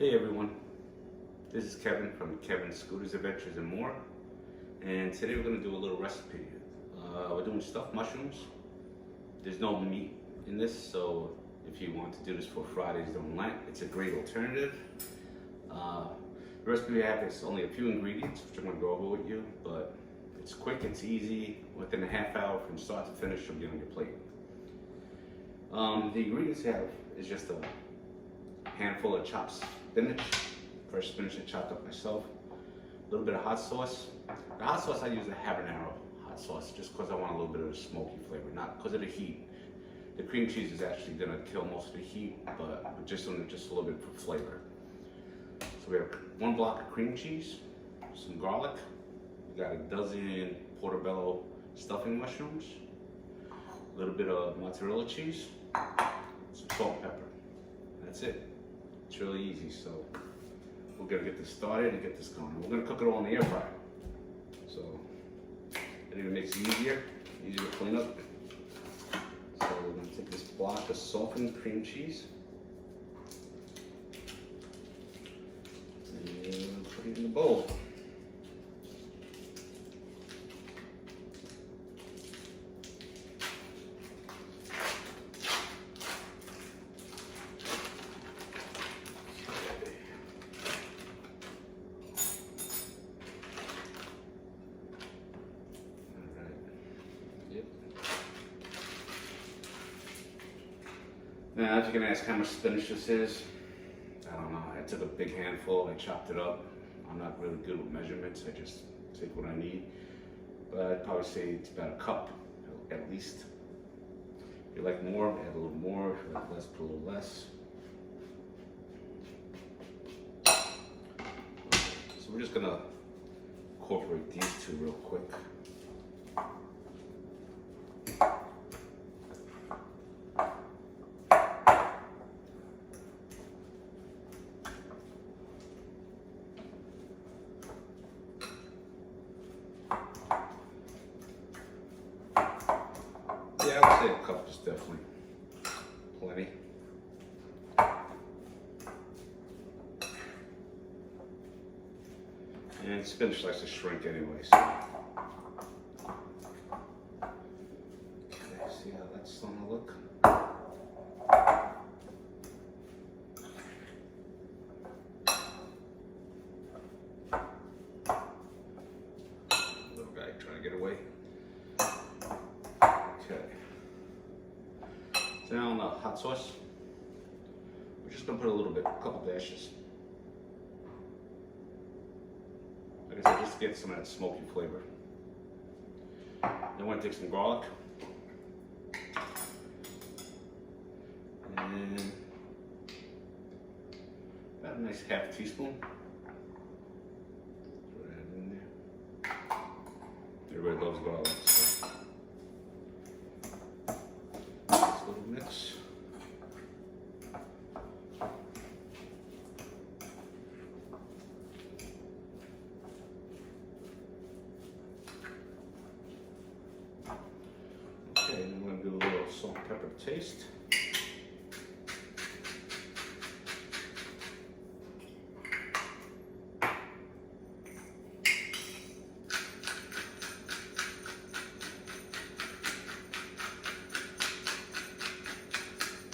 Hey everyone, this is Kevin from Kevin's Scooters Adventures and More, and today we're going to do a little recipe. We're doing stuffed mushrooms. There's no meat in this, so if you want to do this for Fridays during Lent, it's a great alternative. The recipe we have is only a few ingredients, which I'm going to go over with you, but it's quick, it's easy. Within a half hour from start to finish, you'll be on your plate. The ingredients you have is just a handful of chopped spinach, fresh spinach I chopped up myself, a little bit of hot sauce. The hot sauce I use a habanero hot sauce just because I want a little bit of a smoky flavor, not because of the heat. The cream cheese is actually going to kill most of the heat, but we're just doing it just a little bit for flavor. So we have 1 block of cream cheese, some garlic, we got a dozen portobello stuffing mushrooms, a little bit of mozzarella cheese, some salt and pepper. That's it. It's really easy, so we're gonna get this started and get this going. We're gonna cook it all in the air fryer. So it even makes it easier to clean up. So we're gonna take this block of softened cream cheese and put it in the bowl. Now, if you're gonna ask how much spinach this is, I don't know. I took a big handful, I chopped it up. I'm not really good with measurements, I just take what I need. But I'd probably say it's about a cup, at least. If you like more, add a little more. If you like less, put a little less. So we're just gonna incorporate these two real quick. Yeah, I would say a cup is definitely plenty. And spinach likes to shrink anyway, so. Okay, see how that's starting to look? Little guy trying to get away. Okay. So now on the hot sauce, we're just gonna put a little bit, a couple dashes. Like I said, just to get some of that smoky flavor. Then we're gonna take some garlic. And about a nice half teaspoon. Throw that in there. Everybody loves garlic, so. Nice little mix. Okay, and then we're going to do a little salt and pepper to taste.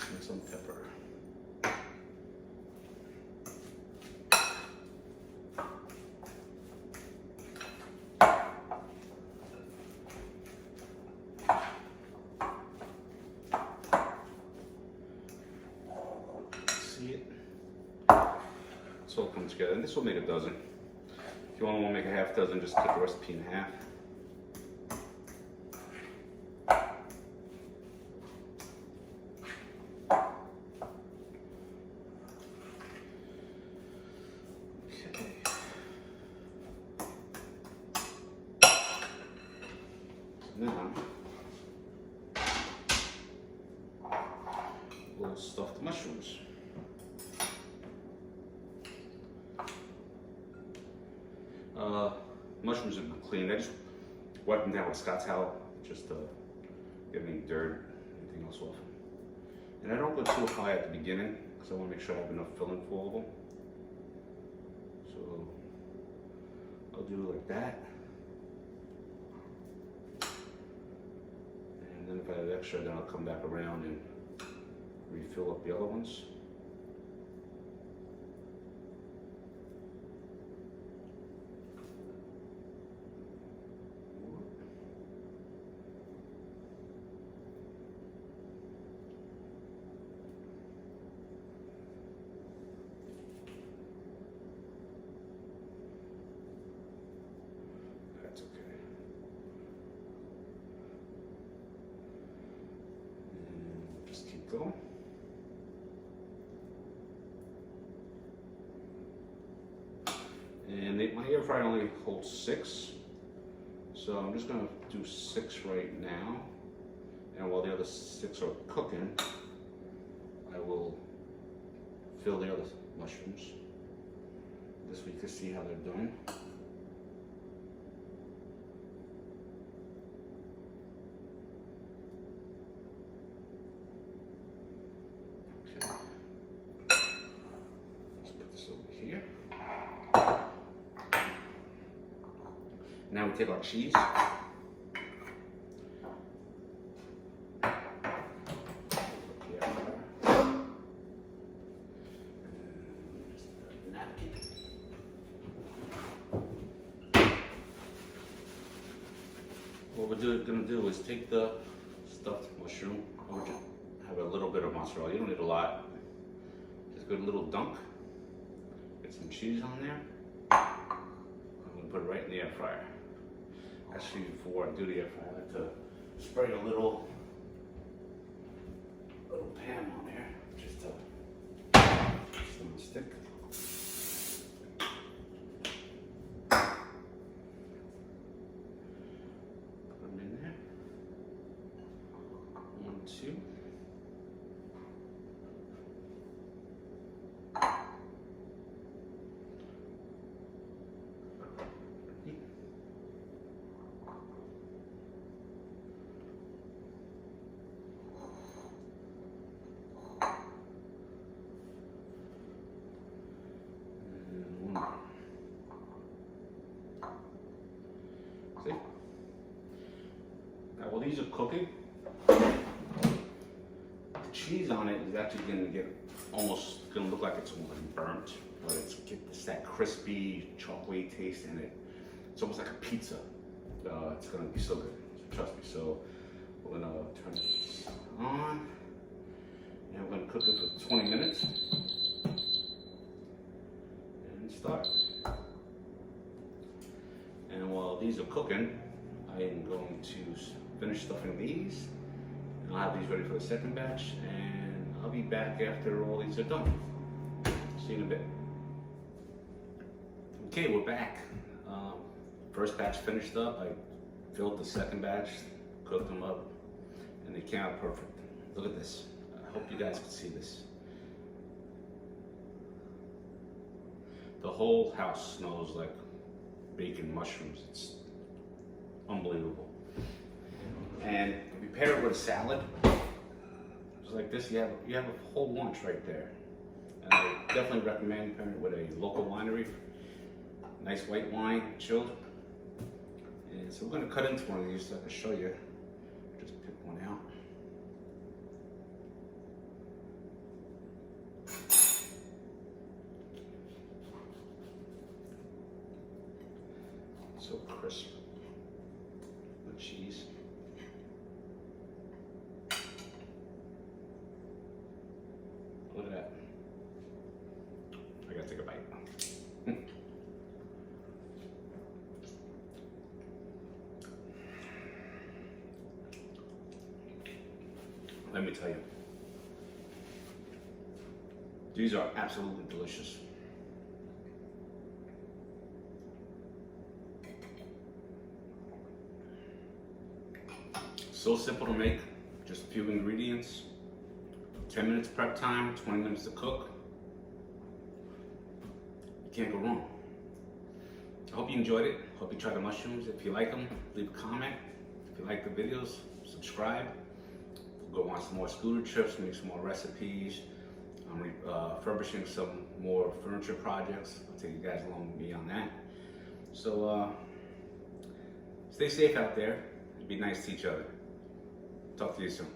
And some pepper. See it? It's all coming together, and this will make a dozen. If you only want to make a half dozen, just cut the recipe in half. Okay. Now, little stuffed mushrooms. Mushrooms have been cleaned. I just wipe them down with Scotch towel, just to get any dirt, anything else off. And I don't go too high at the beginning because I want to make sure I have enough filling for all of them. do it like that. And then if I have extra, then I'll come back around and refill up the other ones. That's okay. And just keep going. And my air fryer only holds 6, so I'm just going to do 6 right now. And while the other 6 are cooking, I will fill the other mushrooms. This way you can see how they're doing. Okay. Let's put this over here. Now we take our cheese. What we're going to do is take the stuffed mushroom. I would just have a little bit of mozzarella. You don't need a lot. Just a good little dunk. Get some cheese on there. I'm going to put it right in the air fryer. Actually, before I do the air fryer, I like to spray a little pan on there, just to stick. Put them in there. 1, 2. See? Now while these are cooking, the cheese on it is actually going to get almost going to look like it's almost burnt, but it's that crispy chocolatey taste in it. It's almost like a pizza. It's going to be so good, trust me. So we're going to turn this on, and we're going to cook it for 20 minutes and start. And while these are cooking, I am going to finish stuffing these, and I'll have these ready for the second batch, and I'll be back after all these are done. See you in a bit. Okay, we're back. First batch finished up. I filled the second batch, cooked them up, and they came out perfect. Look at this. I hope you guys can see this. The whole house smells like bacon mushrooms. It's unbelievable. And if you pair it with a salad, just like this, you have a whole lunch right there. And I definitely recommend pairing it with a local winery. Nice white wine, chilled. And so we're going to cut into one of these so I can show you. Just pick one out. So crisp. The cheese. Look at that. I gotta take a bite. Let me tell you, these are absolutely delicious. So simple to make, just a few ingredients, 10 minutes prep time, 20 minutes to cook. You can't go wrong. I hope you enjoyed it. Hope you try the mushrooms. If you like them, leave a comment. If you like the videos, subscribe. We'll go on some more scooter trips, make some more recipes. I'm refurbishing some more furniture projects. I'll take you guys along with me on that. So stay safe out there and be nice to each other. Talk to you soon.